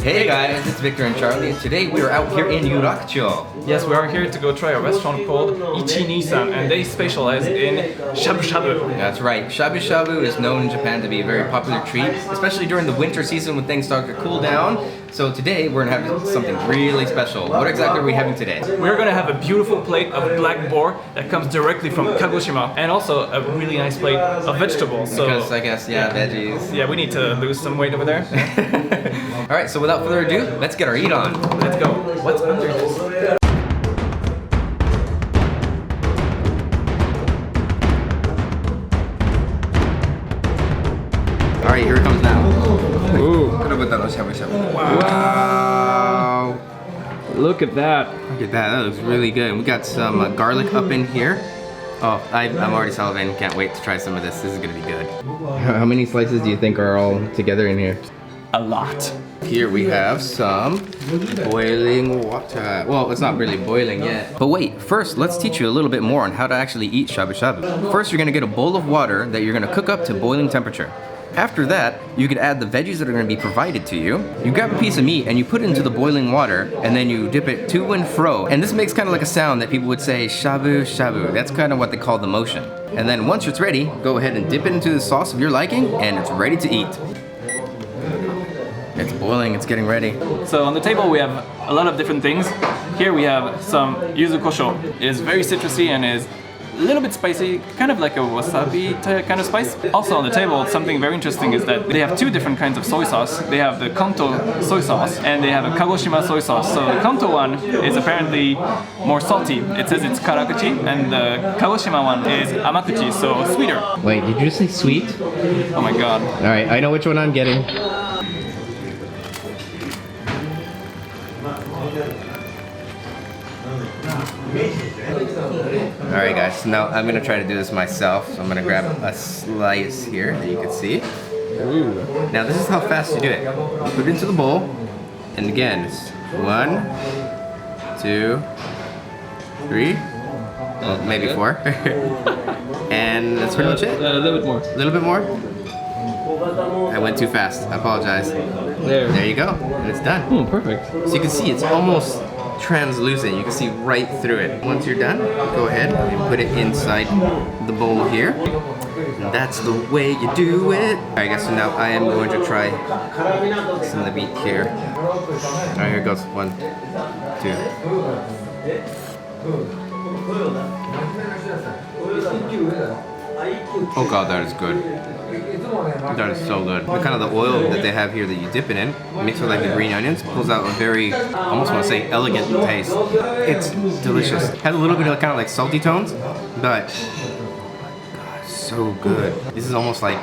Hey guys, it's Victor and Charlie, and today we are out here in Yurakuchō. Yes, we are here to go try a restaurant called Ichi Nii San, and they specialize in Shabu Shabu. That's right, Shabu Shabu is known in Japan to be a very popular treat, especially during the winter season when things start to cool down. So today we're gonna have something really special. What exactly are we having today? We're gonna have a beautiful plate of Black Boar that comes directly from Kagoshima, and also a really nice plate of vegetables. So, because I guess, veggies. Yeah, we need to lose some weight over there. Alright, so without further ado, let's get our eat on. Let's go. What's under this? Alright, here it comes now. Ooh. Wow. Look at that. Look at that, that looks really good. We got some garlic up in here. Oh, I'm already salivating. Can't wait to try some of this. This is gonna be good. How many slices do you think are all together in here? A lot. Here we have some boiling water. Well, it's not really boiling yet. But wait, first let's teach you a little bit more on how to actually eat shabu shabu. First, you're gonna get a bowl of water that you're gonna cook up to boiling temperature. After that, you could add the veggies that are going to be provided to you. You grab a piece of meat and you put it into the boiling water, and then you dip it to and fro. And this makes kind of like a sound that people would say, shabu shabu. That's kind of what they call the motion. And then once it's ready, go ahead and dip it into the sauce of your liking, and it's ready to eat. It's boiling, it's getting ready. So on the table we have a lot of different things. Here we have some Yūrakuchō. It is very citrusy and is a little bit spicy, kind of like a wasabi kind of spice. Also on the table, something very interesting is that they have two different kinds of soy sauce. They have the Kanto soy sauce and they have a Kagoshima soy sauce. So the Kanto one is apparently more salty. It says it's karakuchi, and the Kagoshima one is amakuchi, so sweeter. Wait, did you just say sweet? Oh my god. Alright, I know which one I'm getting. Alright guys, so now I'm gonna try to do this myself. So I'm gonna grab a slice here that you can see. Ooh. Now this is how fast you do it. You put it into the bowl, and again, it's 1, 2, 3, well, maybe 4. And that's pretty much it. A little bit more. A little bit more? I went too fast, I apologize. There you go, and it's done. Oh, perfect. So you can see it's almost translucent. You can see right through it. Once you're done, go ahead and put it inside the bowl here. And that's the way you do it. Alright guys, so now I am going to try some of the meat here. Alright, here it goes. 1, 2. Oh god, that is good. That is so good. The kind of the oil that they have here that you dip it in, mixed with like the green onions, pulls out a very, I almost want to say elegant taste. It's delicious. Has a little bit of kind of like salty tones, but God, so good. This is almost like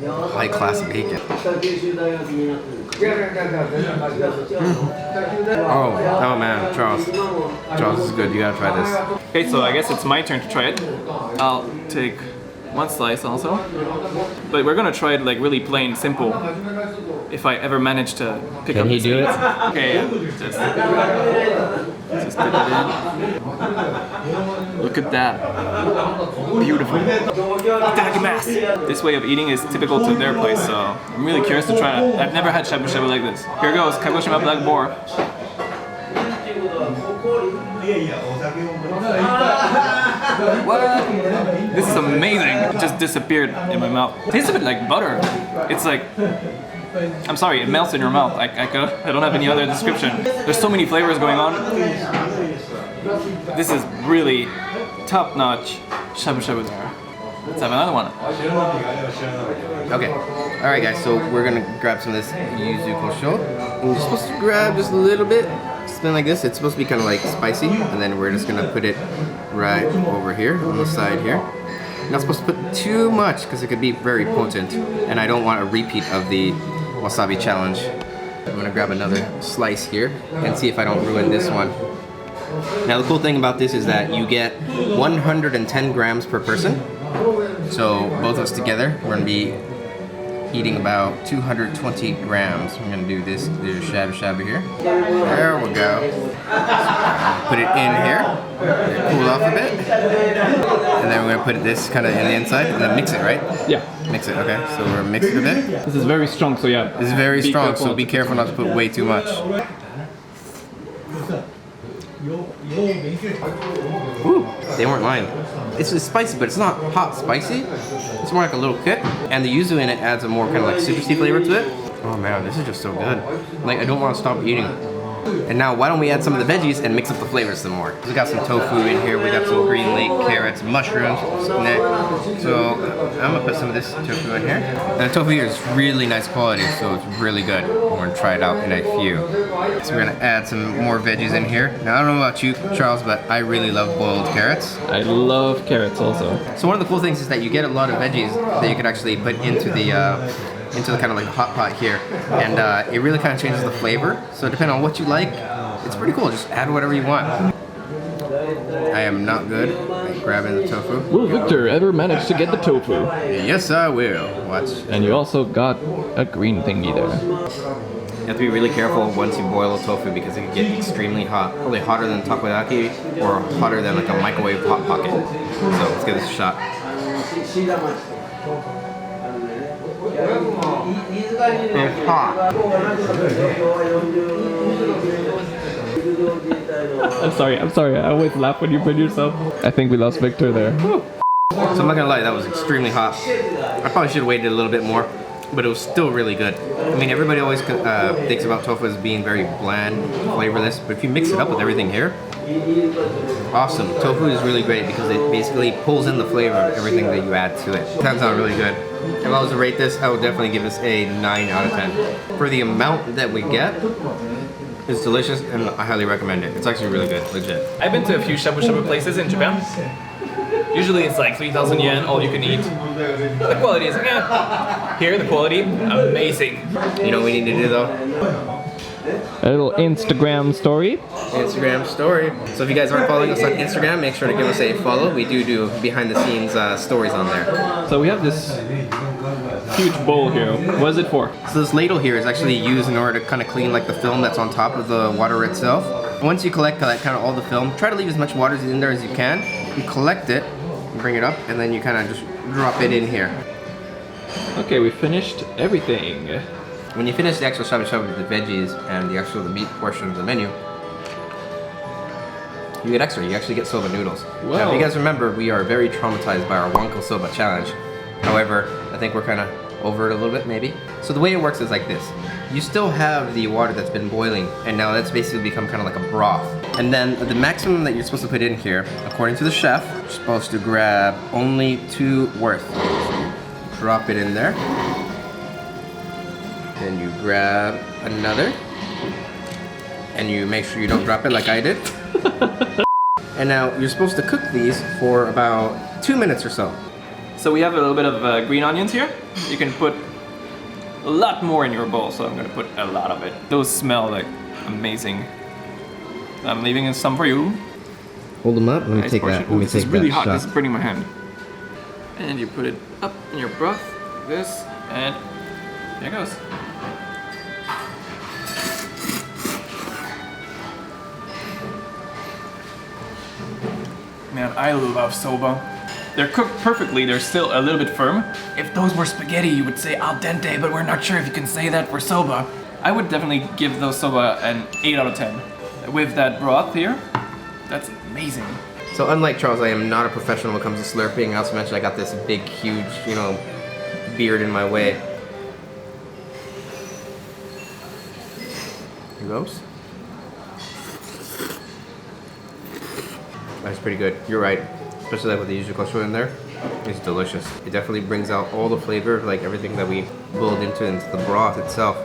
high class bacon. Oh man, Charles, this is good. You gotta try this. Okay, so I guess it's my turn to try it. I'll take one slice also, but we're gonna try it like really plain, simple. If I ever manage to pick up. Can he do it? Okay, yeah. Just dip it in. Look at that. Beautiful. Itadakimasu. This way of eating is typical to their place, so I'm really curious to try it. I've never had shabu shabu like this. Here goes, Kagoshima Black Boar. What? This is amazing. It just disappeared in my mouth. It tastes a bit like butter. It's like, I'm sorry, it melts in your mouth. I don't have any other description. There's so many flavors going on. This is really top-notch shabu shabu there. Let's have another one. Okay. Alright guys, so we're gonna grab some of this Yūrakuchō. We're supposed to grab just a little bit. Spin like this. It's supposed to be kind of like spicy, and then we're just gonna put it right over here on the side here. You're not supposed to put too much because it could be very potent, and I don't want a repeat of the wasabi challenge. I'm gonna grab another slice here and see if I don't ruin this one. Now the cool thing about this is that you get 110 grams per person. So both of us together, we're gonna be eating about 220 grams. I'm gonna do this, shabu shabu here. There we go. put it in here, cool off a bit, and then we're gonna put this kind of in the inside, and then mix it, right? Yeah. Mix it, okay. So we're mixing a bit. This is very strong, so yeah. This is very strong, so be careful not to put way too much. Ooh, they weren't lying. It's spicy, but it's not hot spicy. It's more like a little kick, and the yuzu in it adds a more kind of like citrusy flavor to it. Oh man, this is just so good. Like, I don't want to stop eating. And now, why don't we add some of the veggies and mix up the flavors some more? We got some tofu in here, we got some green leek, carrots, mushrooms, snack. So I'm gonna put some of this tofu in here. And the tofu here is really nice quality, so it's really good. We're gonna try it out in a few. So we're gonna add some more veggies in here. Now, I don't know about you, Charles, but I really love boiled carrots. I love carrots also. So one of the cool things is that you get a lot of veggies that you can actually put into the kind of like a hot pot here, and it really kind of changes the flavor. So depending on what you like, it's pretty cool. Just add whatever you want. I am not good at grabbing the tofu. Will Victor ever manage to get the tofu? Yes, I will. Watch. And you also got a green thingy there. You have to be really careful once you boil the tofu because it can get extremely hot. Probably hotter than takoyaki or hotter than like a microwave hot pocket. So let's give this a shot. It's hot. I'm sorry. I always laugh when you put yourself. I think we lost Victor there. So I'm not gonna lie, that was extremely hot. I probably should have waited a little bit more, but it was still really good. I mean, everybody always thinks about tofu as being very bland, flavorless, but if you mix it up with everything here, awesome. Tofu is really great because it basically pulls in the flavor of everything that you add to it. It turns out really good. If I was to rate this, I would definitely give this a 9 out of 10. For the amount that we get, it's delicious and I highly recommend it. It's actually really good, legit. I've been to a few shabu shabu places in Japan. Usually it's like 3,000 yen, all you can eat. The quality is, here the quality, amazing. You know what we need to do though? A little Instagram story. Instagram story. So if you guys aren't following us on Instagram, make sure to give us a follow. We do behind the scenes stories on there. So we have this huge bowl here. What is it for? So this ladle here is actually used in order to kind of clean like the film that's on top of the water itself. Once you collect kind of all the film, try to leave as much water in there as you can. You collect it, bring it up, and then you kind of just drop it in here. Okay, we finished everything. When you finish the actual shabu shabu with the veggies and the meat portion of the menu, you get extra. You actually get soba noodles. Wow. Now, if you guys remember, we are very traumatized by our Wanko soba challenge. However, I think we're kind of over it a little bit, maybe. So the way it works is like this. You still have the water that's been boiling, and now that's basically become kind of like a broth. And then the maximum that you're supposed to put in here, according to the chef, you're supposed to grab only 2 worth. Drop it in there. Then you grab another, and you make sure you don't drop it like I did. And now you're supposed to cook these for about 2 minutes or so. So we have a little bit of green onions here. You can put a lot more in your bowl, so I'm gonna put a lot of it. Those smell like amazing. I'm leaving some for you. Hold them up. Let me take that. Let me take that. This is really hot. Shot. This is burning my hand. And you put it up in your broth, like this, and there it goes. Man, I love soba. They're cooked perfectly, they're still a little bit firm. If those were spaghetti, you would say al dente, but we're not sure if you can say that for soba. I would definitely give those soba an 8 out of 10. With that broth here, that's amazing. So unlike Charles, I am not a professional when it comes to slurping. I also mentioned I got this big, huge, beard in my way. Here goes. That's pretty good. You're right. Especially with the Yūrakuchō in there. It's delicious. It definitely brings out all the flavor, like everything that we boiled into the broth itself.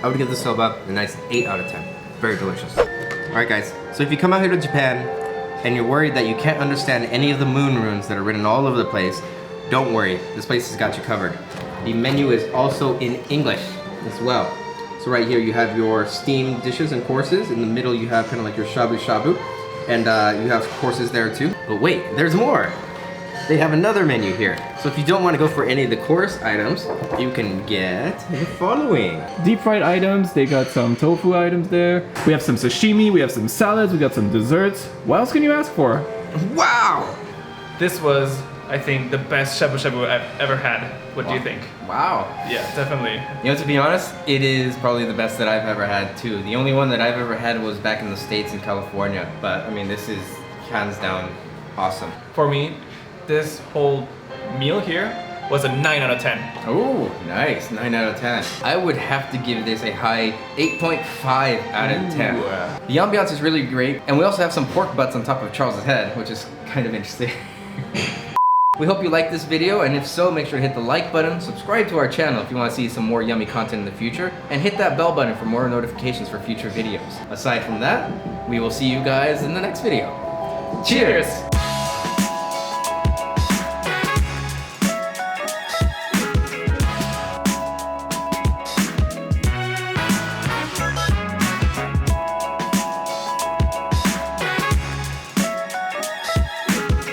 I would give the soba a nice 8 out of 10. Very delicious. Alright guys, so if you come out here to Japan and you're worried that you can't understand any of the moon runes that are written all over the place, don't worry. This place has got you covered. The menu is also in English as well. So right here you have your steamed dishes and courses. In the middle you have kind of like your shabu shabu. And you have courses there too. But wait, there's more. they have another menu here. So if you don't want to go for any of the course items, you can get the following. Deep fried items, they got some tofu items there. We have some sashimi, we have some salads, we got some desserts. What else can you ask for? Wow! This was, I think, the best shabu shabu I've ever had. What do you think? Wow. Yeah, definitely. You know, to be honest, it is probably the best that I've ever had too. The only one that I've ever had was back in the States in California. But I mean, this is hands down awesome. For me, this whole meal here was a 9 out of 10. Oh, nice. 9 out of 10. I would have to give this a high 8.5 out of 10. The ambiance is really great. And we also have some pork butts on top of Charles's head, which is kind of interesting. We hope you liked this video, and if so, make sure to hit the like button, subscribe to our channel if you want to see some more yummy content in the future, and hit that bell button for more notifications for future videos. Aside from that, we will see you guys in the next video. Cheers!